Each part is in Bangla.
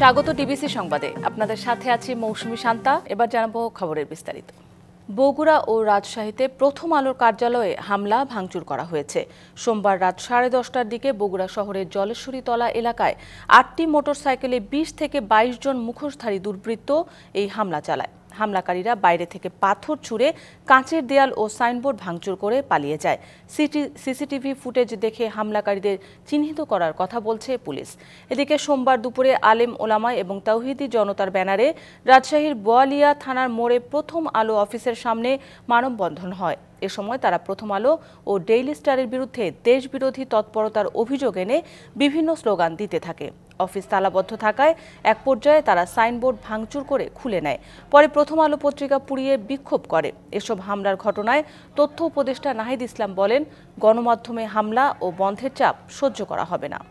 স্বাগত ডিবিসি সংবাদে। আপনাদের সাথে আছি মৌসুমী শান্তা। এবার জানাবো খবরের বিস্তারিত। বগুড়া ও রাজশাহীতে প্রথম আলোর কার্যালয়ে হামলা ভাঙচুর করা হয়েছে। সোমবার রাত 10:30টার দিকে বগুড়া শহরের জলেশ্বরীতলা এলাকায় 8টি মোটরসাইকেলে 20 থেকে 22 জন মুখোশধারী দুর্বৃত্ত এই হামলা চালায়। হামলাকারীরা বাইরে থেকে পাথর ছুঁড়ে কাঁচের দেয়াল ও সাইনবোর্ড ভাঙচুর করে পালিয়ে যায়। সিসিটিভি ফুটেজ দেখে হামলাকারীদের চিহ্নিত করার কথা বলছে পুলিশ। এদিকে সোমবার দুপুরে আলেম ওলামা এবং তাওহিদি জনতার ব্যানারে রাজশাহীর বোয়ালিয়া থানার মোড়ে প্রথম আলো অফিসের সামনে মানববন্ধন হয়। এ সময় তারা প্রথম আলো ও ডেইলি স্টারের বিরুদ্ধে দেশবিরোধী তৎপরতার অভিযোগ এনে বিভিন্ন স্লোগান দিতে থাকে। অফিস তালাবদ্ধ থাকায় এক পর্যায়ে তারা সাইনবোর্ড ভাঙচুর করে খুলে নেয়। পরে প্রথম আলো পত্রিকা পুড়িয়ে বিক্ষোভ করে। এসব হামলার ঘটনায় তথ্য উপদেষ্টা নাহিদ ইসলাম বলেন, গণমাধ্যমে হামলা ও বন্ধের চাপ সহ্য করা হবে না।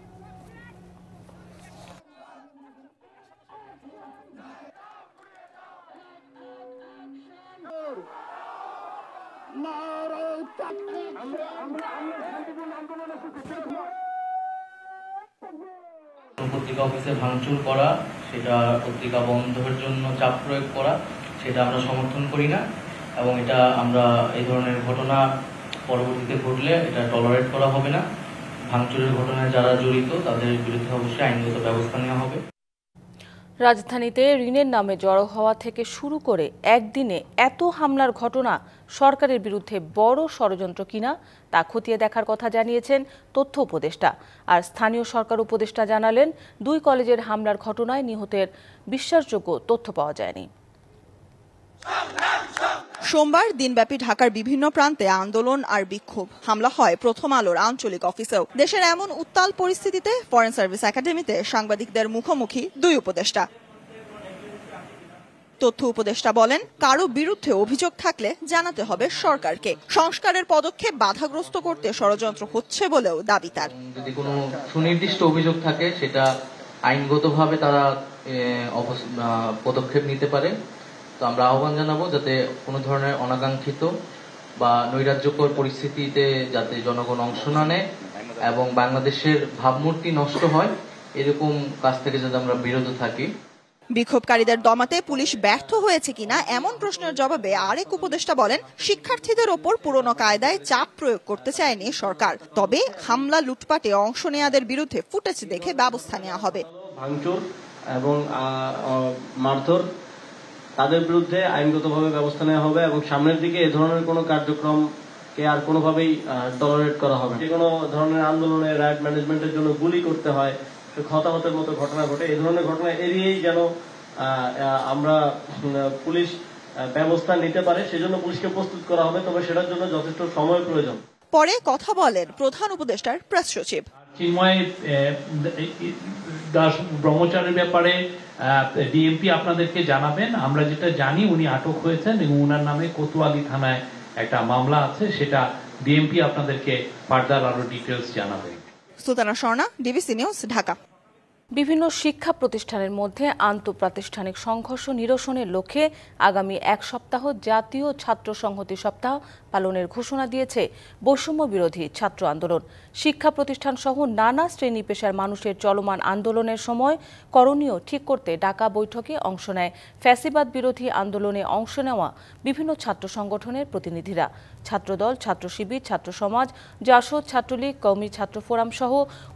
পত্রিকা অফিসে ভাঙচুর করা, সেটা পত্রিকা বন্ধের জন্য চাপ প্রয়োগ করা, সেটা আমরা সমর্থন করি না এবং এটা আমরা এই ধরনের ঘটনা পরবর্তীতে ঘটলে এটা টলারেট করা হবে না। ভাঙচুরের ঘটনায় যারা জড়িত তাদের বিরুদ্ধে অবশ্যই আইনগত ব্যবস্থা নেওয়া হবে। রাজধানীতে ঋণের নামে জড়ো হওয়া থেকে শুরু করে একদিনে এত হামলার ঘটনা সরকারের বিরুদ্ধে বড় ষড়যন্ত্র কিনা তা খতিয়ে দেখার কথা জানিয়েছেন তথ্য উপদেষ্টা। আর স্থানীয় সরকার উপদেষ্টা জানালেন, 2 কলেজের হামলার ঘটনায় নিহতের বিশ্বাসযোগ্য তথ্য পাওয়া যায়নি। সোমবার দিনব্যাপী ঢাকার বিভিন্ন প্রান্তে আন্দোলন আর বিক্ষোভ। হামলা হয় প্রথম আলোর আঞ্চলিক অফিসেও। দেশের এমন উত্তাল পরিস্থিতিতে ফরেন সার্ভিস একাডেমিতে সাংবাদিকদের মুখোমুখি 2 উপদেষ্টা। তথ্য উপদেষ্টা বলেন, কারো বিরুদ্ধে অভিযোগ থাকলে জানাতে হবে সরকারকে। সংস্কারের পদক্ষেপ বাধাগ্রস্ত করতে ষড়যন্ত্র হচ্ছে বলেও দাবি তার। যদি কোনো সুনির্দিষ্ট অভিযোগ থাকে সেটা আইনগতভাবে তারা পদক্ষেপ নিতে পারে। তো আমরা আহ্বান জানাবো যাতে কোনো ধরনের অনাকাঙ্ক্ষিত বা নৈরাজ্যকর পরিস্থিতিতে যাতে জনগণ অংশ না নেয় এবং বাংলাদেশের ভাবমূর্তি নষ্ট হয়, এরকম কাজ থেকে যাতে আমরা বিরত থাকি। বিক্ষোভকারীদের দমাতে পুলিশ ব্যর্থ হয়েছে কিনা এমন প্রশ্নের জবাবে আরেক উপদেষ্টা বলেন, শিক্ষার্থীদের ওপর পুরনো কায়দায় চাপ প্রয়োগ করতে চায়নি সরকার। তবে হামলা লুটপাটে অংশ নেয়াদের বিরুদ্ধে ফুটেজ দেখে ব্যবস্থা নেওয়া হবে। ভাঙচুর এবং মারধর, তাদের বিরুদ্ধে আইনগতভাবে ব্যবস্থা নেওয়া হবে এবং সামনের দিকে এ ধরনের কোনো কার্যক্রমকে আর কোনোভাবেই টলারেট করা হবে। যে কোনো ধরনের আন্দোলনে রাইট ম্যানেজমেন্টের জন্য গুলি করতে হয়, হতাহতের মতো ঘটনা ঘটে, এই ধরনের ঘটনা এড়িয়েই যেন আমরা পুলিশ ব্যবস্থা নিতে পারে, সেজন্য পুলিশকে প্রস্তুত করা হবে। তবে সেটার জন্য যথেষ্ট সময় প্রয়োজন। পরে কথা বলেন প্রধান উপদেষ্টার প্রেস সচিব। চিন্ময় দাস ব্রহ্মচারীর ব্যাপারে ডিএমপি আপনাদেরকে জানাবেন। আমরা যেটা জানি, উনি আটক হয়েছেন এবং উনার নামে কোতোয়ালি থানায় একটা মামলা আছে, সেটা ডিএমপি আপনাদেরকে ফার্দার আরো ডিটেলস জানাবে। Sultana Swarna, DBC news, Dhaka. বিভিন্ন শিক্ষা প্রতিষ্ঠানের মধ্যে আন্তঃপ্রাতিষ্ঠানিক সংঘর্ষ নিরসনের লক্ষ্যে আগামী 1 সপ্তাহ জাতীয় ছাত্র সংহতি সপ্তাহ পালনের ঘোষণা দিয়েছে বৈষম্য বিরোধী ছাত্র আন্দোলন। শিক্ষা প্রতিষ্ঠান সহ নানা শ্রেণী পেশার মানুষের চলমান আন্দোলনের সময় করণীয় ঠিক করতে ডাকা বৈঠকে অংশ নেয় ফ্যাসিবাদ বিরোধী আন্দোলনে অংশ নেওয়া বিভিন্ন ছাত্র সংগঠনের প্রতিনিধিরা। ছাত্রদল, ছাত্র শিবির, ছাত্র সমাজ, জাসদ, ছাত্রলীগ, কওমি ছাত্র ফোরাম সহ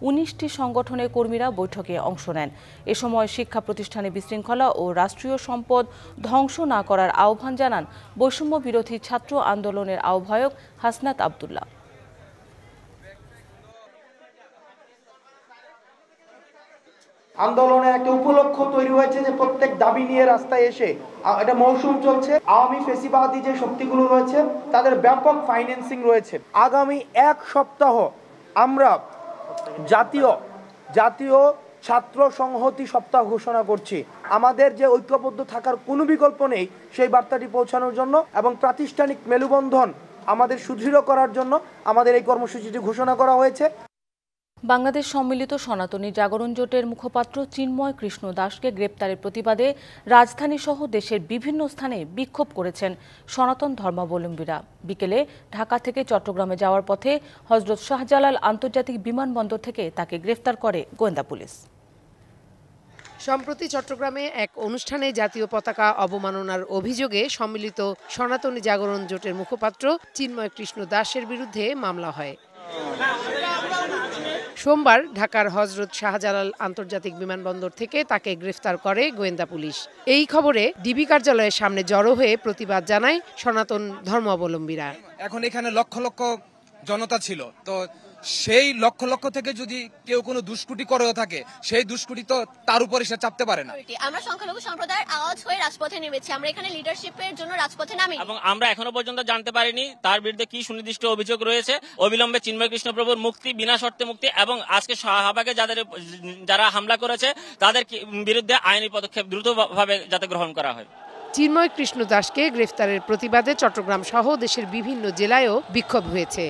19টি সংগঠনের কর্মীরা বৈঠকে অংশ নেন। এ সময় শিক্ষা প্রতিষ্ঠানে বিশৃঙ্খলা ও রাষ্ট্রীয় সম্পদ ধ্বংস না করার আহ্বান জানান বৈষম্য বিরোধী ছাত্র আন্দোলনের আহ্বায়ক হাসনাত আব্দুল্লাহ। আন্দোলনের একটা উপলক্ষ তৈরি হয়েছে যে প্রত্যেক দাবি নিয়ে রাস্তায় এসে এটা মৌসুম চলছে। আওয়ামী ফেসিবাদী যে শক্তিগুলো রয়েছে তাদের ব্যাপক ফাইন্যান্সিং রয়েছে। আগামী 1 সপ্তাহ আমরা জাতীয় ছাত্র সংহতি সপ্তাহ ঘোষণা করছি। আমাদের যে ঐক্যবদ্ধ থাকার কোনো বিকল্প নেই, সেই বার্তাটি পৌঁছানোর জন্য এবং প্রাতিষ্ঠানিক মেলবন্ধন আমাদের সুদৃঢ় করার জন্য আমাদের এই কর্মসূচিটি ঘোষণা করা হয়েছে। বাংলাদেশ সম্মিলিত সনাতনী জাগরণ জোটের মুখপাত্র চিন্ময় কৃষ্ণ দাসকে গ্রেপ্তারের প্রতিবাদে রাজধানী সহ দেশের বিভিন্ন স্থানে বিক্ষোভ করেছেন সনাতন ধর্মাবলম্বীরা। বিকেলে ঢাকা থেকে চট্টগ্রামে যাওয়ার পথে হযরত শাহজালাল আন্তর্জাতিক বিমানবন্দর থেকে তাকে গ্রেফতার করে গোয়েন্দা পুলিশ। সম্প্রতি চট্টগ্রামে এক অনুষ্ঠানে জাতীয় পতাকা অবমাননার অভিযোগে সম্মিলিত সনাতনী জাগরণ জোটের মুখপাত্র চিন্ময় কৃষ্ণ দাসের বিরুদ্ধে মামলা হয়। সোমবার ঢাকার হযরত শাহজালাল আন্তর্জাতিক বিমানবন্দর থেকে তাকে গ্রেফতার করে গোয়েন্দা পুলিশ। এই খবরে ডিবি কার্যালয়ের সামনে জড়ো হয়ে প্রতিবাদ জানায় সনাতন ধর্মাবলম্বীরা। এখন এখানে লক্ষ লক্ষ জনতা ছিল, তো সেই লক্ষ লক্ষ থেকে যদি কেউ কোনো দুষ্কৃতি করেও থাকে, সেই দুষ্কৃতি তো তার উপরে সে চাপতে পারে না। আমরা সংখ্যালঘু সম্প্রদায়ের আওয়াজ হয়ে রাজপথে নেমেছি, আমরা এখানে লিডারশিপের জন্য রাজপথে নামি এবং আমরা এখনো পর্যন্ত জানতে পারিনি তার বিরুদ্ধে কি সুনির্দিষ্ট অভিযোগ রয়েছে। অবিলম্বে চিন্ময় কৃষ্ণ প্রভুর মুক্তি, বিনা শর্তে মুক্তি এবং আজকে শাহবাগে যারা হামলা করেছে তাদের বিরুদ্ধে আইনি পদক্ষেপ দ্রুতভাবে যাতে গ্রহণ করা হয়। চিন্ময় কৃষ্ণ দাসকে গ্রেফতারের প্রতিবাদে চট্টগ্রাম সহ দেশের বিভিন্ন জেলায়ও বিক্ষোভ হয়েছে।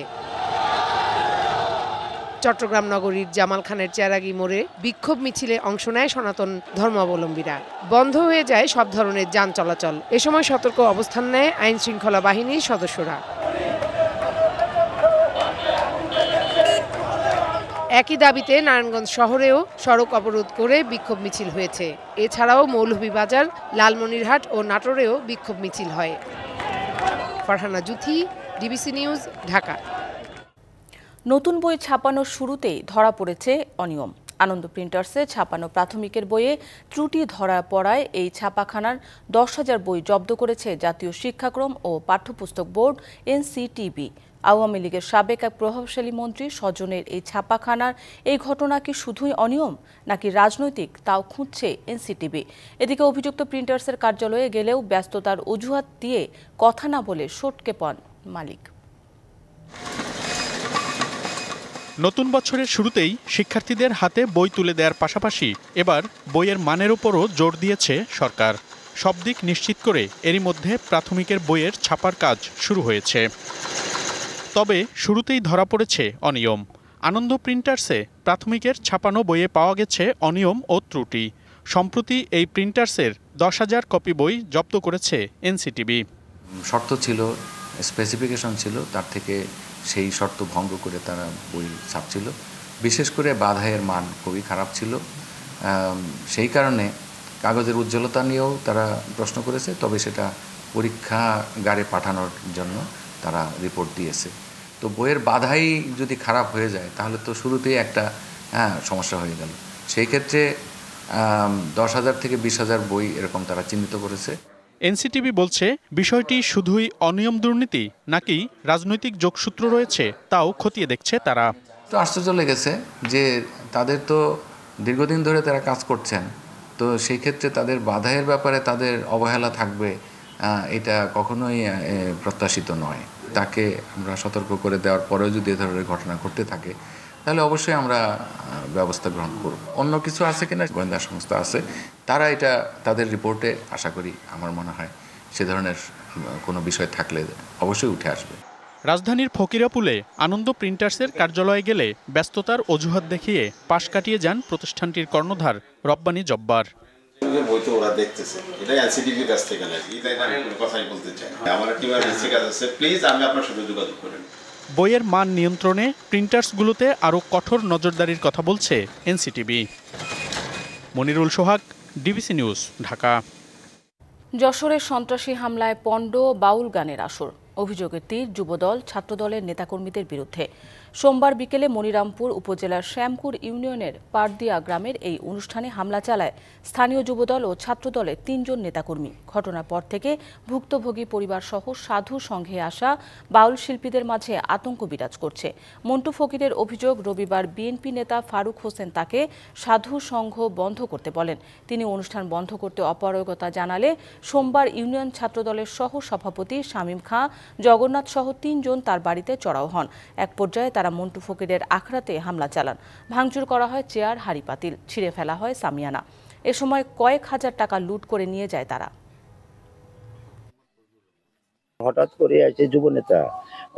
চট্টগ্রাম নগরীর জামাল খানের চেরাগি মোড়ে বিক্ষোভ মিছিলে অংশ নেয় সনাতন ধর্মাবলম্বীরা। বন্ধ হয়ে যায় সব ধরনের যান চলাচল। এ সময় সতর্ক অবস্থান নেয় আইন শৃঙ্খলা বাহিনীর সদস্যরা। একই দাবিতে নারায়ণগঞ্জ শহরেও সড়ক অবরোধ করে বিক্ষোভ মিছিল হয়েছে। এছাড়াও মৌলভীবাজার, লালমনিরহাট ও নাটোরেও বিক্ষোভ মিছিল হয়। Farhana Juthi, DBC news, Dhaka. নতুন বই ছাপানোর শুরুতেই ধরা পড়েছে অনিয়ম। আনন্দ প্রিন্টার্সে ছাপানো প্রাথমিকের বইয়ে ত্রুটি ধরা পড়ায় এই ছাপাখানার 10,000 বই জব্দ করেছে জাতীয় শিক্ষাক্রম ও পাঠ্যপুস্তক বোর্ড এনসিটিবি। আওয়ামী লীগের সাবেক এক প্রভাবশালী মন্ত্রী স্বজনের এই ছাপাখানার এই ঘটনা কি শুধুই অনিয়ম নাকি রাজনৈতিক, তাও খুঁজছে এনসিটিবি। এদিকে অভিযুক্ত প্রিন্টার্সের কার্যালয়ে গেলেও ব্যস্ততার অজুহাত দিয়ে কথা না বলে সটকে পড়েন মালিক। নতুন বছরের শুরুতেই শিক্ষার্থীদের হাতে বই তুলে দেওয়ার পাশাপাশি এবার বইয়ের মানের উপরও জোর দিয়েছে সরকার। সব দিক নিশ্চিত করে এরই মধ্যে প্রাথমিকের বইয়ের ছাপার কাজ শুরু হয়েছে। তবে শুরুতেই ধরা পড়েছে অনিয়ম। আনন্দ প্রিন্টার্সে প্রাথমিকের ছাপানো বইয়ে পাওয়া গেছে অনিয়ম ও ত্রুটি। সম্প্রতি এই প্রিন্টার্সের 10,000 কপি বই জব্দ করেছে এনসিটিবি। শর্ত ছিল, স্পেসিফিকেশন ছিল, তার থেকে সেই শর্ত ভঙ্গ করে তারা বই ছাপছিল। বিশেষ করে বাধাইয়ের মান খুবই খারাপ ছিল। সেই কারণে কাগজের উজ্জ্বলতা নিয়েও তারা প্রশ্ন করেছে, তবে সেটা পরীক্ষাগারে পাঠানোর জন্য তারা রিপোর্ট দিয়েছে। তো বইয়ের বাধাই যদি খারাপ হয়ে যায় তাহলে তো শুরুতেই একটা সমস্যা হয়ে গেল। সেই ক্ষেত্রে 10,000 থেকে 20,000 বই এরকম তারা চিহ্নিত করেছে। এনসিটিবি বলছে বিষয়টি শুধুই অনিয়ম দুর্নীতি নাকি রাজনৈতিক যোগসূত্র রয়েছে তাও খতিয়ে দেখছে তারা। তো আশ্চর্য লেগেছে যে তাদের তো দীর্ঘদিন ধরে তারা কাজ করছেন, তো সেই ক্ষেত্রে তাদের বাধাইয়ের ব্যাপারে তাদের অবহেলা থাকবে, এটা কখনোই প্রত্যাশিত নয়। তাকে আমরা সতর্ক করে দেওয়ার পরেও যদি এ ধরনের ঘটনা ঘটতে থাকে তাহলে অবশ্যই আমরা ব্যবস্থা গ্রহণ করব। অন্য কিছু আছে কিনা গোয়েন্দা সংস্থা আছে, তারা এটা তাদের রিপোর্টে আশা করি, আমার মনে হয় সে ধরনের কোনো বিষয় থাকলে অবশ্যই উঠে আসবে। রাজধানীর ফকিরাপুলে আনন্দ প্রিন্টার্সের কার্যালয়ে গেলে ব্যস্ততার অজুহাত দেখিয়ে পাশ কাটিয়ে যান প্রতিষ্ঠানটির কর্ণধার রব্বানী জব্বার। বই তো ওরা দেখতেছে, এটাই এনসিটিভির কাছ থেকে নাকি, এটাই আমি কোনো কথাই বলতে চাই। আমার টিম এনসিটিভির কাছে আছে, প্লিজ আমি আপনার সাথে যোগাযোগ করেন। বইয়ের মান নিয়ন্ত্রণে প্রিন্টার্সগুলোতে আরও কঠোর নজরদারির কথা বলছে এনসিটিবি। মনিরুল সোহাগ, ডিবিসি নিউজ, ঢাকা। যশোরের সন্ত্রাসী হামলায় পণ্ড বাউল গানের আসর। অভিযোগের তীর যুবদল, ছাত্রদলের নেতাকর্মীদের বিরুদ্ধে। সোমবার বিকেলে মনিরামপুর উপজেলার শ্যামপুর ইউনিয়নের পারদিয়া গ্রামের এই অনুষ্ঠানে হামলা চালায় স্থানীয় যুবদল ও ছাত্রদলের 3 জন নেতাকর্মী। ঘটনার পর থেকে ভুক্তভোগী পরিবারসহ সাধু সংঘে আসা বাউল শিল্পীদের মাঝে আতঙ্ক বিরাজ করছে। মন্টু ফকিরের অভিযোগ, রবিবার বিএনপি নেতা ফারুক হোসেন তাকে সাধু সংঘ বন্ধ করতে বলেন। তিনি অনুষ্ঠান বন্ধ করতে অপারগতা জানালে সোমবার ইউনিয়ন ছাত্রদলের সহ সভাপতি শামীম খাঁ, জগন্নাথ সহ 3 জন তার বাড়িতে চড়াও হন। এক পর্যায়ে তারা মন্টু ফকিরের আখড়াতে হামলা চালান। ভাঙচুর করা হয় চেয়ার, হাঁড়ি পাতিল, ছিঁড়ে ফেলা হয় সামিয়ানা। এ সময় কয়েক হাজার টাকা লুট করে নিয়ে যায় তারা। হঠাৎ করে আছে যুবনেতা,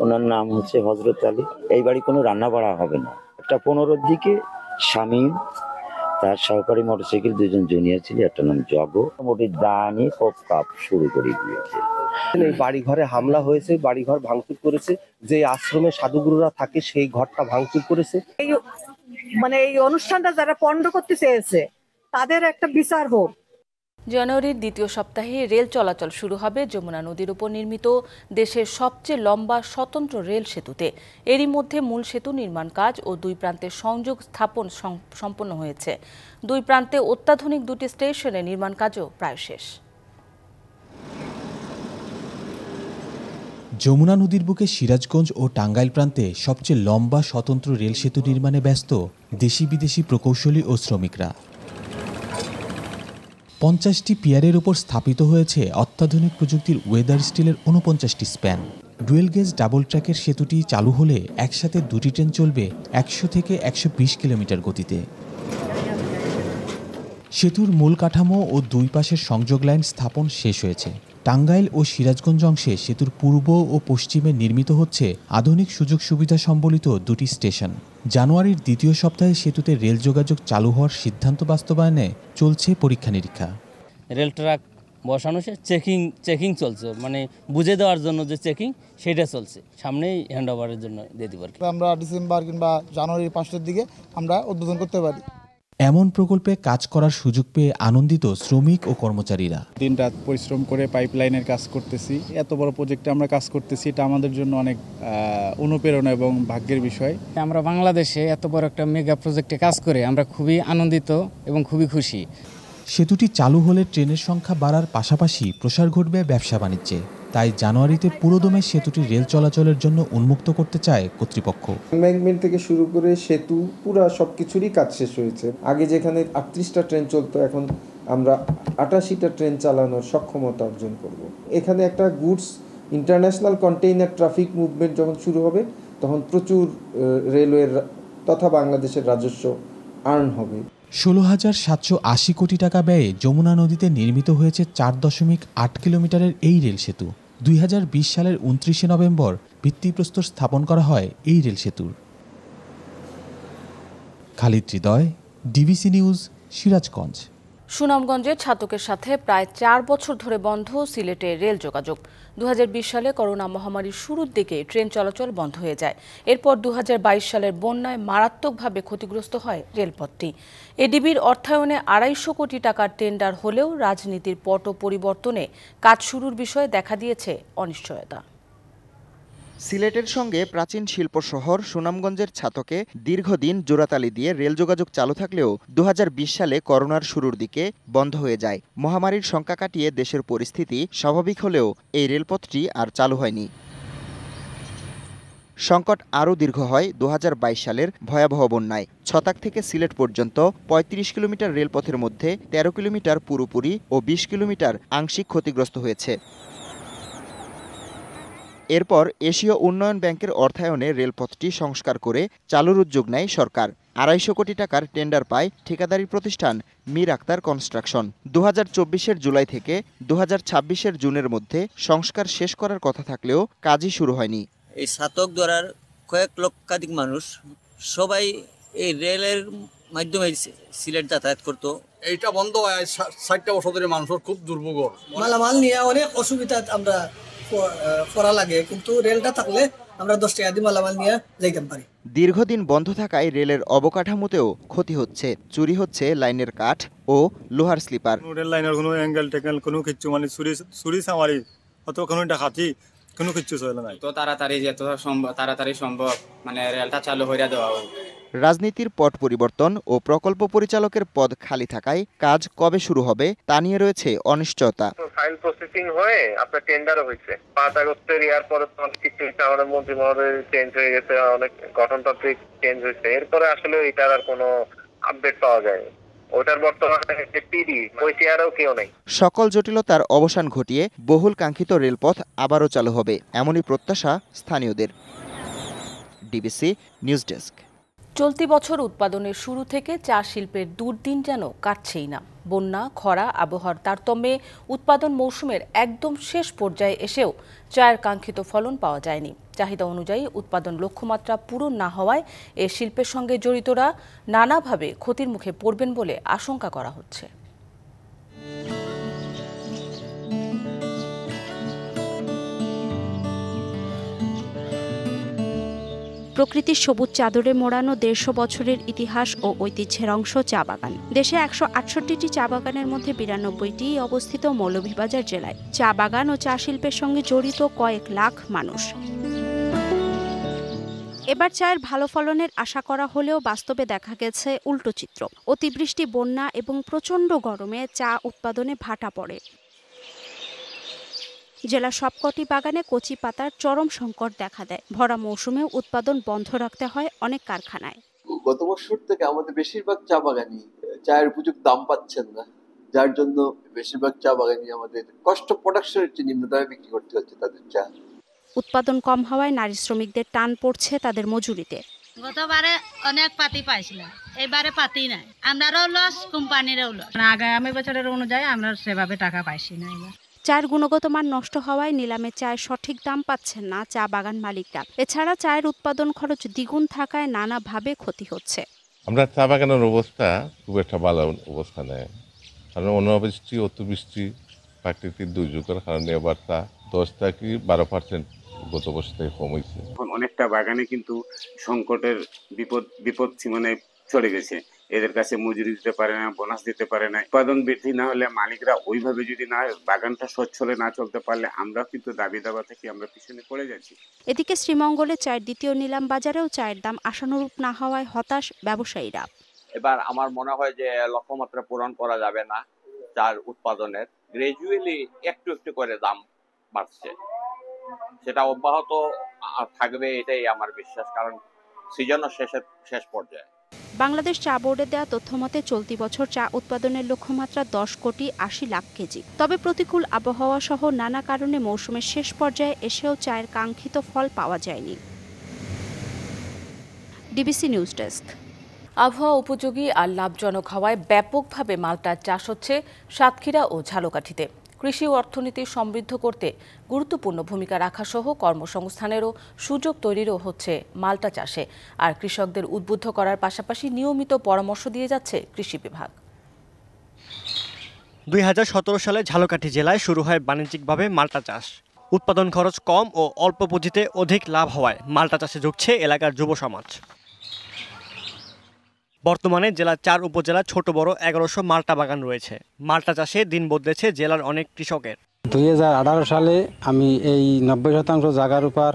ওনার নাম হচ্ছে হযরত আলী। এই বাড়ি কোনো রান্না বাড়া হবে না। একটা 15-র দিকে শামীম, তার সহকারী মোটরসাইকেল 2 জন জুনিয়র ছিল, একটা নাম জগ, মোটামুটি দানি কপ কাপ শুরু করে দিয়েছে। এই বাড়ি ঘরে হামলা হয়েছে, বাড়ি ঘর ভাঙচুর করেছে। যে আশ্রমে সাধুগুরুরা থাকে সেই ঘরটা ভাঙচুর করেছে। এই অনুষ্ঠানটা যারা পণ্ড করতে চেয়েছে তাদের একটা বিচার হোক। জানুয়ারির দ্বিতীয় সপ্তাহে রেল চলাচল শুরু হবে যমুনা নদীর উপর নির্মিত দেশের সবচেয়ে লম্বা স্বতন্ত্র রেল সেতুতে। এরই মধ্যে মূল সেতু নির্মাণ কাজ ও দুই প্রান্তের সংযোগ স্থাপন সম্পন্ন হয়েছে। দুই প্রান্তে অত্যাধুনিক দুটি স্টেশনে নির্মাণ কাজও প্রায় শেষ। যমুনা নদীর বুকে সিরাজগঞ্জ ও টাঙ্গাইল প্রান্তে সবচেয়ে লম্বা স্বতন্ত্র রেল সেতু নির্মাণে ব্যস্ত দেশি বিদেশি প্রকৌশলী ও শ্রমিকরা। 50টি পিয়ারের উপর স্থাপিত হয়েছে অত্যাধুনিক প্রযুক্তির ওয়েদার স্টিলের 49টি স্প্যান। ডুয়েল গেজ ডাবল ট্র্যাকের সেতুটি চালু হলে একসাথে দুটি ট্রেন চলবে 100 থেকে 120 কিলোমিটার গতিতে। সেতুর মূল কাঠামো ও দুই পাশের সংযোগ লাইন স্থাপন শেষ হয়েছে। টাঙ্গাইল ও সিরাজগঞ্জ অংশে সেতুর পূর্ব ও পশ্চিমে নির্মিত হচ্ছে আধুনিক সুযোগ সুবিধা সম্বলিত দুটি স্টেশন। জানুয়ারির দ্বিতীয় সপ্তাহে সেতুতে রেল যোগাযোগ চালু হওয়ার সিদ্ধান্ত বাস্তবায়নে চলছে পরীক্ষা নিরীক্ষা। রেল ট্র্যাক বসানো চেকিং চলছে, মানে বুঝে দেওয়ার জন্য যে চেকিং সেটা চলছে, সামনেই হ্যান্ড ওভারের জন্য দিয়ে দিব। আমরা ডিসেম্বর কিংবা জানুয়ারির 5 দিকে আমরা উদ্বোধন করতে পারি। এমন প্রকল্পে কাজ করার সুযোগ পেয়ে আনন্দিত শ্রমিক ও কর্মচারীরা। দিনরাত পরিশ্রম করে পাইপলাইনের কাজ করতেছি, এত বড় প্রজেক্টে আমরা কাজ করতেছি, এটা আমাদের জন্য অনেক অনুপ্রেরণা এবং ভাগ্যের বিষয়। আমরা বাংলাদেশে এত বড় একটা মেগা প্রজেক্টে কাজ করে আমরা খুবই আনন্দিত এবং খুবই খুশি। সেতুটি চালু হলে ট্রেনের সংখ্যা বাড়ার পাশাপাশি প্রসার ঘটবে ব্যবসা বাণিজ্যে। তাই জানুয়ারিতে পুরোদমে সেতুটি রেল চলাচলের জন্য উন্মুক্ত করতে চায় কর্তৃপক্ষ। এম্বাঙ্কমেন্ট থেকে শুরু করে সেতু পুরো সবকিছুরই কাজ শেষ হয়েছে। আগে যেখানে 38টা ট্রেন চলতো, এখন আমরা 88টা ট্রেন চালানোর সক্ষমতা অর্জন করব। এখানে একটা goods international container traffic movement যখন শুরু হবে, তখন প্রচুর রেলওয়ের তথা বাংলাদেশের রাজস্ব আর্ন হবে। 16,780 কোটি টাকা ব্যয়ে যমুনা নদীতে নির্মিত হয়েছে 4.8 কিলোমিটারের এই রেল সেতু। 2020 সালের 29 নভেম্বর ভিত্তিপ্রস্তর স্থাপন করা হয় এই রেল সেতুর। খালিদ হৃদয়, ডিবিসি নিউজ, সিরাজগঞ্জ। সুনামগঞ্জের ছাতকের সাথে প্রায় 4 বছর ধরে বন্ধ সিলেটের রেল যোগাযোগ। 2020 সালে করোনা মহামারীর শুরুর দিকে ট্রেন চলাচল বন্ধ হয়ে যায়। এরপর 2022 সালের বন্যায় মারাত্মকভাবে ক্ষতিগ্রস্ত হয় রেলপথটি। এডিবির অর্থায়নে 250 কোটি টাকার টেন্ডার হলেও রাজনীতির পট পরিবর্তনে কাজ শুরুর বিষয়ে দেখা দিয়েছে অনিশ্চয়তা। সিলেটের সঙ্গে প্রাচীন শিল্প শহর সুনামগঞ্জের ছাতকে দীর্ঘদিন জোড়াতালি দিয়ে রেল যোগাযোগ চালু থাকলেও 2020 সালে করোনার শুরুর দিকে বন্ধ হয়ে যায়। মহামারীর শঙ্কা কাটিয়ে দেশের পরিস্থিতি স্বাভাবিক হলেও এই রেলপথটি আর চালু হয়নি। সংকট আরও দীর্ঘ হয় 2022 সালের ভয়াবহ বন্যায়। ছতাক থেকে সিলেট পর্যন্ত 35 কিলোমিটার রেলপথের মধ্যে 13 কিলোমিটার পুরোপুরি ও 20 কিলোমিটার আংশিক ক্ষতিগ্রস্ত হয়েছে। এরপর এশীয় উন্নয়ন ব্যাংকের অর্থায়নে রেলপথটি সংস্কার করে চালুর উদ্যোগ নেয় সরকার। 250 কোটি টাকার টেন্ডার পায় ঠিকাদারি প্রতিষ্ঠান মীর আক্তার কনস্ট্রাকশন। 2024-এর জুলাই থেকে 2026-এর জুনের মধ্যে সংস্কার শেষ করার কথা থাকলেও কাজই শুরু হয়নি। এই ছাতক দ্বারার কয়েক লক্ষাধিক মানুষ সবাই এই রেলের মাধ্যমে সিলেট যাতায়াত করতো। এইটা বন্ধ হয় 60টা বছর ধরে মানুষের খুব দুর্ভোগ। মালামাল নিয়ে অনেক অসুবিধা আমরা করা লাগে, কিন্তু রেলটা থাকলে আমরা 10 টাকা দিয়ে মালামাল নিয়ে যাইতে পারি। দীর্ঘদিন বন্ধ থাকায় রেলের অবকাঠামোতেও ক্ষতি হচ্ছে। চুরি হচ্ছে লাইনের কাঠ ও লোহার স্লিপার। রেল লাইনের কোনো অ্যাঙ্গেল টেঙ্গেল কোনো কিছু, মানে চুরি সামারি অত কোনো ডাকাতি কোনো কিছু চলে নাই। তো তাড়াতাড়ি সম্ভব মানে রেলটা চালু হইয়া দেওয়া হোক। রাজনীতির পট পরিবর্তন ও প্রকল্প পরিচালকের পদ খালি থাকায় কাজ কবে শুরু হবে তা নিয়ে রয়েছে অনিশ্চয়তা। ফাইল প্রসেসিং হয়ে আপনার টেন্ডারও হয়েছে। 5 আগস্টের ইয়ার পরে তো অনেক কিছু আমাদের মন্ত্রী মহোদয় চেঞ্জ হয়ে গেছে, অনেক গঠনতান্ত্রিক চেঞ্জ হয়েছে। এরপরে আসলে এটার আর কোনো আপডেট পাওয়া যায়নি। ওটার বর্তমানে পিডি ওই চেয়ারেও কেউ নেই। সকল জটিলতার অবসান ঘটিয়ে বহুল কাঙ্ক্ষিত রেলপথ আবারও চালু হবে, এমনই প্রত্যাশা স্থানীয়দের। DBC news desk. চলতি বছর উৎপাদনের শুরু থেকে চা শিল্পের দুর্দিন যেন কাটছেই না। বন্যা, খরা, আবহাওয়ার তারতম্যে উৎপাদন মৌসুমের একদম শেষ পর্যায়ে এসেও চায়ের কাঙ্ক্ষিত ফলন পাওয়া যায়নি। চাহিদা অনুযায়ী উৎপাদন লক্ষ্যমাত্রা পূরণ না হওয়ায় এ শিল্পের সঙ্গে জড়িতরা নানাভাবে ক্ষতির মুখে পড়বেন বলে আশঙ্কা করা হচ্ছে। প্রকৃতির সবুজ চাদরে মোড়ানো 150 বছরের ইতিহাস ও ঐতিহ্যের অংশ চা বাগান। দেশে 168টি চা বাগানের মধ্যে 92টি অবস্থিত মৌলভীবাজার জেলায়। চা বাগান ও চা শিল্পের সঙ্গে জড়িত কয়েক লাখ মানুষ। এবার চায়ের ভালো ফলনের আশা করা হলেও বাস্তবে দেখা গেছে উল্টো চিত্র। অতিবৃষ্টি, বন্যা এবং প্রচণ্ড গরমে চা উৎপাদনে ভাটা পড়ে। জেলার সবকটি বাগানে কচি পাতার চরম সংকট দেখা দেয়। ভরা মৌসুমেও উৎপাদন বন্ধ রাখতে হয় অনেক কারখানায়। গত বছর থেকে আমাদের বেশিরভাগ চা বাগানই চায়ের উপযুক্ত দাম পাচ্ছেন না, যার জন্য বেশিরভাগ চা বাগানই আমাদের কষ্ট প্রোডাকশনের চেয়ে নিম্ন দামে বিক্রি করতে হচ্ছে তাদের চা। উৎপাদন কম হওয়ায় নারী শ্রমিকদের টান পড়ছে তাদের মজুরিতে। গতবারে অনেক পাতি পাইছিলাম, এবারে পাতি নাই। আমরাও লস, কোম্পানিরও লস। আগামী বছরের অনুযায়ী আমরা সেভাবে টাকা পাইছি না। চায়ের গুণগত মান নষ্ট হওয়ায় নিলামে চায়ের সঠিক দাম পাচ্ছেন না চা বাগান মালিকরা। এছাড়া চায়ের উৎপাদন খরচ দ্বিগুণ থাকায় নানাভাবে ক্ষতি হচ্ছে। আমরা চা বাগানের অবস্থা খুব একটা ভালো অবস্থা নেই, কারণ অনাবৃষ্টি, অতিবৃষ্টি, প্রাকৃতিক দুর্যোগের কারণে এবার তা 10 থেকে 12% গত বছর থেকে কমেছে। এখন অনেকটা বাগানে কিন্তু সংকটের বিপদ সীমানে চলে গেছে। এদের কাছে মজুরি দিতে পারে না, বোনাস দিতে পারে না। উৎপাদন বৃদ্ধি না হলে মালিকরা ওইভাবে যদি না বাগানটা সচ্ছলে না চলতে পারলে আমরা কিন্তু দাবি দাবা থেকে আমরা পিছনে পড়ে যাচ্ছি। এদিকে শ্রীমঙ্গলে চায়ের দ্বিতীয় নিলাম বাজারেও চায়ের দাম আশানুরূপ না হওয়ায় হতাশ ব্যবসায়ীরা। এবার আমার মনে হয় যে লক্ষ্যমাত্রা পূরণ করা যাবে না চার উৎপাদনের। গ্রাজুয়ালি একটু একটু করে দাম বাড়ছে, সেটা অব্যাহত থাকবে এটাই আমার বিশ্বাস, কারণ সিজনও শেষ পর্যায়ে। বাংলাদেশ চা বোর্ডের দেওয়া তথ্যমতে চলতি বছর চা উৎপাদনের লক্ষ্যমাত্রা 10,80,00,000 কেজি। তবে প্রতিকূল আবহাওয়া সহ নানা কারণে মৌসুমের শেষ পর্যায়ে এসেও চায়ের কাঙ্ক্ষিত ফল পাওয়া যায়নি। DBC news desk. আবহাওয়া উপযোগী আর লাভজনক হওয়ায় ব্যাপকভাবে মালটার চাষ হচ্ছে সাতক্ষীরা ও ঝালকাঠিতে। কৃষি ও অর্থনীতি সমৃদ্ধ করতে গুরুত্বপূর্ণ ভূমিকা রাখা সহ কর্মসংস্থানেরও সুযোগ তৈরিরও হচ্ছে মালটা চাষে। আর কৃষকদের উদ্বুদ্ধ করার পাশাপাশি নিয়মিত পরামর্শ দিয়ে যাচ্ছে কৃষি বিভাগ। 2017 সালে ঝালকাঠি জেলায় শুরু হয় বাণিজ্যিকভাবে মালটা চাষ। উৎপাদন খরচ কম ও অল্প পুঁজিতে অধিক লাভ হওয়ায় মালটা চাষে ঝুঁকছে এলাকার যুব সমাজ। বর্তমানে জেলার 4 উপজেলা ছোট বড় 1100 মালটা বাগান রয়েছে। মালটা চাষে দিন বদলেছে জেলার অনেক কৃষকের। 2018 সালে আমি এই 90% জায়গার উপর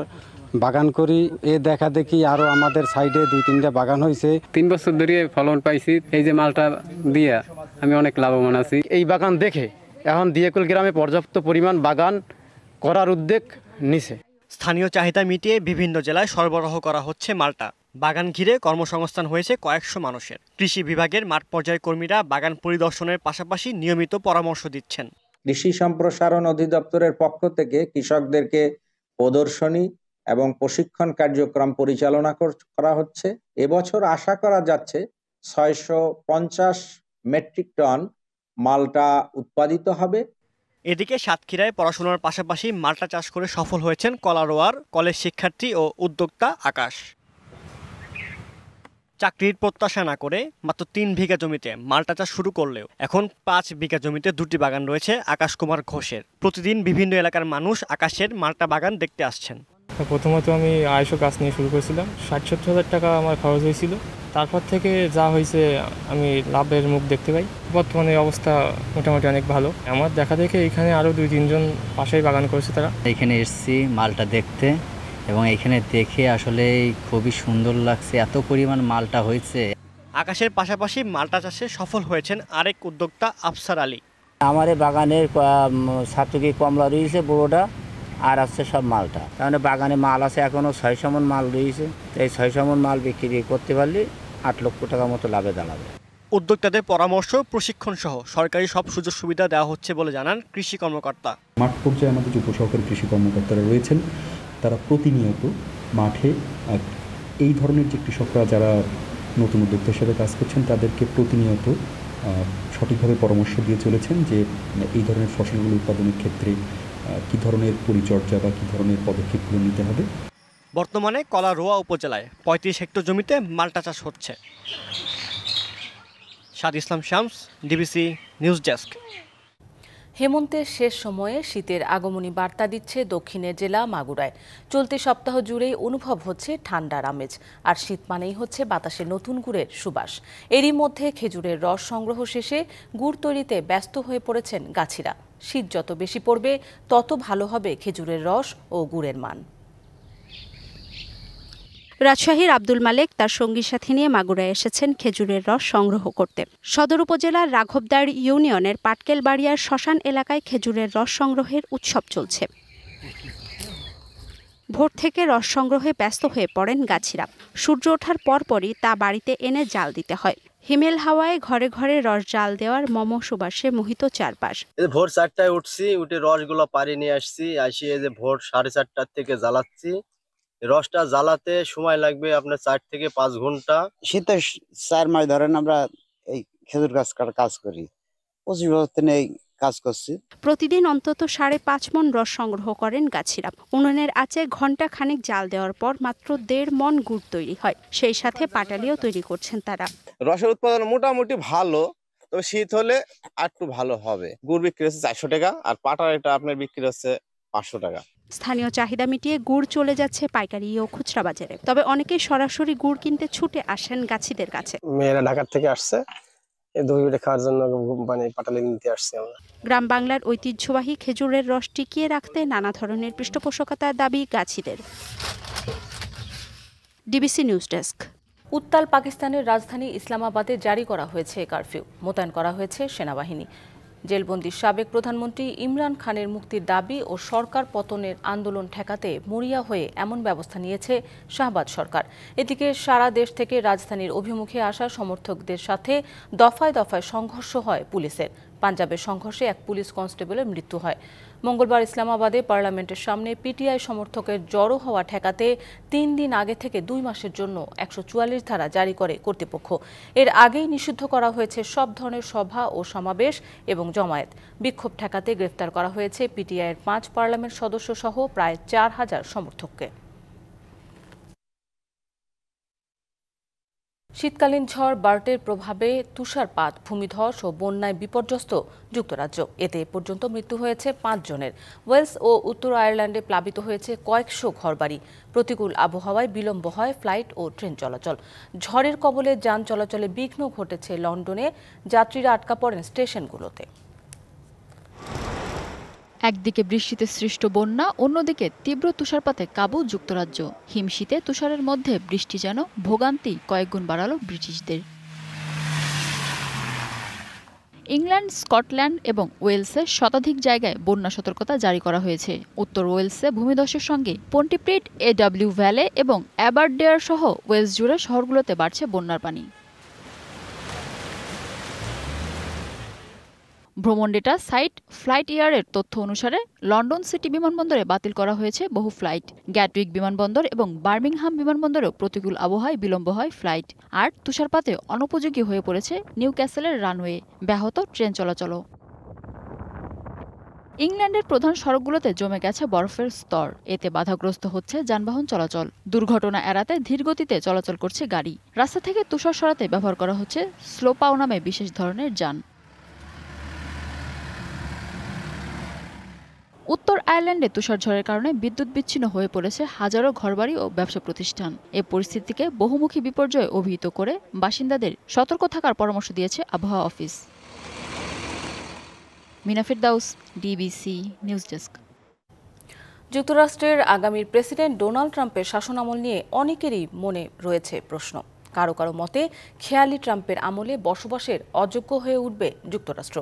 বাগান করি। এ দেখা দেখি আরো আমাদের সাইডে 2-3টা বাগান হয়েছে। 3 বছর ধরে ফলন পাইছি। এই যে মালটা দিয়ে আমি অনেক লাভবান আছি। এই বাগান দেখে এখন দিয়াকুল গ্রামে পর্যাপ্ত পরিমাণ বাগান করার উদ্যোগ নিছে। স্থানীয় চাহিদা মিটিয়ে বিভিন্ন জেলায় সরবরাহ করা হচ্ছে মালটা। বাগান ঘিরে কর্মসংস্থান হয়েছে কয়েকশো মানুষের। কৃষি বিভাগের মাঠ পর্যায়ের কর্মীরা বাগান পরিদর্শনের পাশাপাশি নিয়মিত পরামর্শ দিচ্ছেন। কৃষি সম্প্রসারণ অধিদপ্তরের পক্ষ থেকে কৃষকদেরকে প্রদর্শনী এবং প্রশিক্ষণ কার্যক্রম পরিচালনা করা হচ্ছে। এবছর আশা করা যাচ্ছে 650 মেট্রিক টন মালটা উৎপাদিত হবে। এদিকে সাতক্ষীরায় পড়াশোনার পাশাপাশি মালটা চাষ করে সফল হয়েছেন কলারোয়ার কলেজ শিক্ষার্থী ও উদ্যোক্তা আকাশ। চাকরির প্রত্যাশা না করে মাত্র 3 বিঘা জমিতে মালটা চাষ শুরু করলেও এখন 5 বিঘা জমিতে 2টি বাগান রয়েছে আকাশ কুমার ঘোষের। প্রতিদিন বিভিন্ন এলাকার মানুষ আকাশের মালটা বাগান দেখতে আসছেন। প্রথমত আমি 250 গাছ নিয়ে শুরু করেছিলাম। 60-70 হাজার টাকা আমার খরচ হয়েছিল। তারপর থেকে যা হয়েছে আমি লাভের মুখ দেখতে পাই। বর্তমানে অবস্থা মোটামুটি অনেক ভালো। আমার দেখা দেখে এখানে আরও 2-3 জন পাশেই বাগান করেছে তারা। এখানে এসেছি মালটা দেখতে এবং এখানে দেখে আসলে খুবই সুন্দর লাগছে, এত পরিমাণ মালটা হয়েছে। আকাশের পাশাপাশি মালটা চাষে সফল হয়েছেন আরেক উদ্যোক্তা আফসার আলী। আমার বাগানের ছাত্রকে কমলা রয়েছে বড়োটা, আর আছে সব মালটা। তাহলে বাগানে মাল আছে এখনো 600 মণ মাল রয়েছে। এই 600 মণ মাল বিক্রি করতে পারলে 8 লক্ষ টাকা মতো লাভে দাঁড়াবে। উদ্যোক্তাদের পরামর্শ, প্রশিক্ষণ সহ সরকারি সব সুযোগ সুবিধা দেওয়া হচ্ছে বলে জানান কৃষি কর্মকর্তা। মাঠ পর্যায়ে আমাদের যে উপসহকারী কৃষি কর্মকর্তারা রয়েছেন তারা প্রতিনিয়ত মাঠে এই ধরনের যে কৃষকরা যারা নতুন উদ্যোক্তা হিসেবে কাজ করছেন তাদেরকে প্রতিনিয়ত সঠিকভাবে পরামর্শ দিয়ে চলেছেন যে এই ধরনের ফসলগুলো উৎপাদনের ক্ষেত্রে কী ধরনের পরিচর্যা বা কী ধরনের পদক্ষেপগুলো নিতে হবে। বর্তমানে কলারোয়া উপজেলায় 35 হেক্টর জমিতে মালটা চাষ হচ্ছে। সাদ ইসলাম শামস, ডিবিসি নিউজ ডেস্ক। হেমন্তের শেষ সময়ে শীতের আগমনী বার্তা দিচ্ছে দক্ষিণের জেলা মাগুরায়। চলতি সপ্তাহ জুড়েই অনুভব হচ্ছে ঠান্ডার আমেজ, আর শীত মানেই হচ্ছে বাতাসে নতুন গুড়ের সুবাস। এরই মধ্যে খেজুরের রস সংগ্রহ শেষে গুড় তৈরিতে ব্যস্ত হয়ে পড়েছেন গাছিরা। শীত যত বেশি পড়বে তত ভালো হবে খেজুরের রস ও গুড়ের মান। রাজশাহীর আব্দুল মালেক তার সঙ্গী সাথী নিয়ে মাগুরায় এসেছেন খেজুরের রস সংগ্রহ করতে। সদর উপজেলার রাঘবদার ইউনিয়নের পাটকেলবাড়িয়ার শ্মশান এলাকায় খেজুরের রস সংগ্রহের উৎসব চলছে। ভোর থেকে রস সংগ্রহে ব্যস্ত হয়ে পড়েন গাছিরা। সূর্য ওঠার পরপরই তা বাড়িতে এনে জাল দিতে হয়। হিমেল হাওয়ায় ঘরে ঘরে রস জাল দেওয়ার মম সুবাসে মোহিত চারপাশ। ভোর 4টায় উঠছি, উঠে রসগুলো পাড়ি নিয়ে আসছি, আসি এই যে ভোর 4:30টার থেকে জ্বালাচ্ছি। রসটা জ্বালাতে সময় লাগবে আপনার 4 থেকে 5 ঘন্টা। শীতের 4 মাস ধরেন আমরা এই খেজুর গাছ কাটার কাজ করি, 25 বছর এই কাজ করছি। প্রতিদিন অন্তত 5.5 মণ রস সংগ্রহ করেন গাছিরা। উনুনের আঁচে ঘন্টা খানেক জাল দেওয়ার পর মাত্র 1.5 মণ গুড় তৈরি হয়। সেই সাথে পাটালিও তৈরি করছেন তারা। রসের উৎপাদন মোটামুটি ভালো, তবে শীত হলে আরেকটু ভালো হবে। গুড় বিক্রি হচ্ছে 400 টাকা, আর পাটালিটা আপনার বিক্রি হচ্ছে 500 টাকা। স্থানীয় চাহিদা মিটিয়ে গুড় চলে যাচ্ছে পাইকারি ও খুচরা বাজারে। তবে অনেকেই সরাসরি গুড় কিনতে ছুটে আসেন গাছিদের কাছে। মেয়েরা ঢাকা থেকে আসছে, এই দই পিঠা খাওয়ার জন্য মানে পাটালি নিতে আসছে আমরা। গ্রাম বাংলার ঐতিহ্যবাহী খেজুরের রস টিকিয়ে রাখতে নানা ধরনের পৃষ্ঠপোষকতার দাবি গাছিদের। DBC news desk. উত্তাল পাকিস্তানের রাজধানী ইসলামাবাদে জারি করা হয়েছে কারফিউ। মোতায়েন করা হয়েছে সেনাবাহিনী। জেলবন্দি সাবেক প্রধানমন্ত্রী ইমরান খানের মুক্তির দাবি ও সরকার পতনের আন্দোলন ঠেকাতে মরিয়া হয়ে এমন ব্যবস্থা নিয়েছে শাহবাজ সরকার। এদিকে সারা দেশ থেকে রাজধানীর অভিমুখে আসা সমর্থকদের সাথে দফায় দফায় সংঘর্ষ হয় পুলিশের। পাঞ্জাবের সংঘর্ষে এক পুলিশ কনস্টেবলের মৃত্যু হয়। মঙ্গলবার ইসলামাবাদে পার্লামেন্টের সামনে পিটিআই সমর্থকের জড়ো হওয়া ঠেকাতে 3 দিন আগে থেকে 2 মাসের জন্য 144 ধারা জারি করে কর্তৃপক্ষ। এর আগেই নিষিদ্ধ করা হয়েছে সব ধরনের সভা ও সমাবেশ এবং জমায়েত। বিক্ষোভ ঠেকাতে গ্রেফতার করা হয়েছে পিটিআইয়ের 5 পার্লামেন্ট সদস্য সহ প্রায় 4000 সমর্থককে। শীতকালীন ঝড় বার্টের প্রভাবে তুষারপাত, ভূমিধস ও বন্যায় বিপর্যস্ত যুক্তরাজ্য। এতে এ পর্যন্ত মৃত্যু হয়েছে 5 জনের। ওয়েলস ও উত্তর আয়ারল্যান্ডে প্লাবিত হয়েছে কয়েকশো ঘরবাড়ি। প্রতিকূল আবহাওয়ায় বিলম্ব হয় ফ্লাইট ও ট্রেন চলাচল। ঝড়ের কবলে যান চলাচলে বিঘ্ন ঘটেছে লন্ডনে। যাত্রীরা আটকা পড়েন স্টেশনগুলোতে। একদিকে বৃষ্টিতে সৃষ্ট বন্যা, অন্যদিকে তীব্র তুষারপাতে কাবু যুক্তরাজ্য। হিমশীতে তুষারের মধ্যে বৃষ্টি যেন ভোগান্তি কয়েকগুণ বাড়ালো ব্রিটিশদের। ইংল্যান্ড, স্কটল্যান্ড এবং ওয়েলসে শতাধিক জায়গায় বন্যা সতর্কতা জারি করা হয়েছে। উত্তর ওয়েলসে ভূমিধসের সঙ্গে পন্টিপ্রিড, AW ভ্যালে এবং অ্যাবারডেয়ার সহ ওয়েলস জুড়ে শহরগুলোতে বাড়ছে বন্যার পানি। ভ্রমণ ডেটা সাইট ফ্লাইট এয়ারের তথ্য অনুসারে লন্ডন সিটি বিমানবন্দরে বাতিল করা হয়েছে বহু ফ্লাইট। গ্যাটউইক বিমানবন্দর এবং বার্মিংহাম বিমানবন্দরেও প্রতিকূল আবহাওয়ায় বিলম্ব হয় ফ্লাইট। আর তুষারপাতে অনুপযোগী হয়ে পড়েছে নিউক্যাসেলের রানওয়ে, ব্যাহত ট্রেন চলাচলও। ইংল্যান্ডের প্রধান সড়কগুলোতে জমে গেছে বরফের স্তর। এতে বাধাগ্রস্ত হচ্ছে যানবাহন চলাচল। দুর্ঘটনা এড়াতে ধীরগতিতে চলাচল করছে গাড়ি। রাস্তা থেকে তুষার সরাতে ব্যবহার করা হচ্ছে স্লোপাও নামে বিশেষ ধরনের যান। উত্তর আয়ারল্যান্ডে তুষারঝড়ের কারণে বিদ্যুৎ বিচ্ছিন্ন হয়ে পড়েছে হাজারো ঘরবাড়ি ও ব্যবসা প্রতিষ্ঠান। এ পরিস্থিতিকে বহুমুখী বিপর্যয়ে অভিহিত করে বাসিন্দাদের সতর্ক থাকার পরামর্শ দিয়েছে আবহাওয়া office. Mina Firdaus, DBC news desk. যুক্তরাষ্ট্রের আগামী প্রেসিডেন্ট ডোনাল্ড ট্রাম্পের শাসনামল নিয়ে অনেকেরই মনে রয়েছে প্রশ্ন। কারো কারো মতে খেয়ালি ট্রাম্পের আমলে বসবাসের অযোগ্য হয়ে উঠবে যুক্তরাষ্ট্র।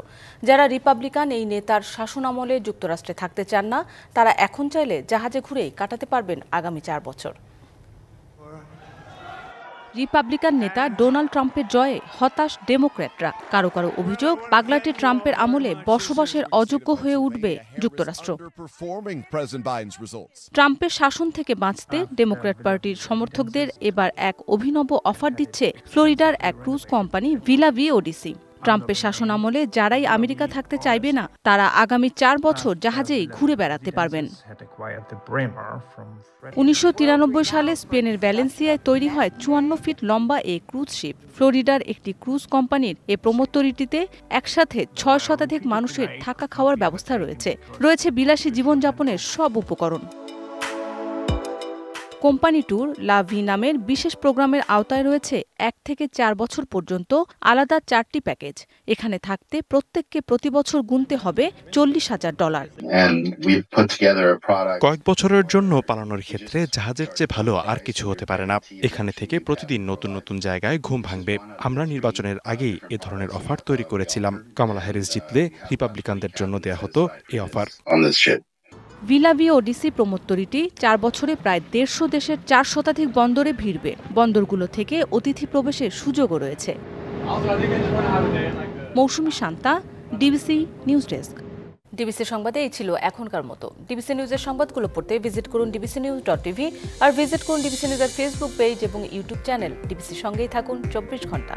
যারা রিপাবলিকান এই নেতার শাসনামলে যুক্তরাষ্ট্রে থাকতে চান না, তারা এখন চাইলে জাহাজে ঘুরেই কাটাতে পারবেন আগামী 4 বছর। রিপাবলিকান নেতা ডোনাল্ড ট্রাম্পের জয়ে হতাশ ডেমোক্র্যাটরা। কারো কারো অভিযোগ, পাগলাটে ট্রাম্পের আমলে বসবাসের অযোগ্য হয়ে উঠবে যুক্তরাষ্ট্র। ট্রাম্পের শাসন থেকে বাঁচতে ডেমোক্র্যাট পার্টির সমর্থকদের এবার এক অভিনব অফার দিচ্ছে ফ্লোরিডার এক ক্রুজ কোম্পানি ভিলা ভি ওডিসি। ট্রাম্পের শাসনামলে যারাই আমেরিকা থাকতে চাইবে না তারা আগামী 4 বছর জাহাজেই ঘুরে বেড়াতে পারবেন। 1993 সালে স্পেনের ভ্যালেন্সিয়ায় তৈরি হয় 54 ফিট লম্বা এই ক্রুজ শিপ। ফ্লোরিডার একটি ক্রুজ কোম্পানির এই প্রমোত্তরিটিতে একসাথে 6 শতাধিক মানুষের থাকা খাওয়ার ব্যবস্থা রয়েছে বিলাসী জীবনযাপনের সব উপকরণ। কোম্পানি ট্যুর লা ভি নামের বিশেষ প্রোগ্রামের আওতায় রয়েছে 1 থেকে 4 বছর পর্যন্ত আলাদা 4টি প্যাকেজ। এখানে থাকতে প্রত্যেককে প্রতি বছর গুনতে হবে $40,000। কয়েক বছরের জন্য পালানোর ক্ষেত্রে জাহাজের চেয়ে ভালো আর কিছু হতে পারে না। এখানে থেকে প্রতিদিন নতুন নতুন জায়গায় ঘুম ভাঙবে। আমরা নির্বাচনের আগেই এ ধরনের অফার তৈরি করেছিলাম। কামালা হ্যারিস জিতলে রিপাবলিকানদের জন্য দেয়া হতো এই অফার। ভিলাভিও ডিসি প্রমোত্তরিটি 4 বছরে প্রায় 150 দেশের 4 শতাধিক বন্দরে ভিড়বে। বন্দরগুলো থেকে অতিথি প্রবেশের সুযোগও রয়েছে। Mousumi Shanta, DBC news desk. DBC সংবাদে এই ছিল এখনকার মতো। ডিবিসি নিউজের সংবাদগুলো পড়তে ভিজিট করুন dbcnews.tv আর ভিজিট করুন ডিবিসি নিউজের ফেসবুক পেজ এবং ইউটিউব চ্যানেল। ডিবিসির সঙ্গেই থাকুন 24 ঘন্টা।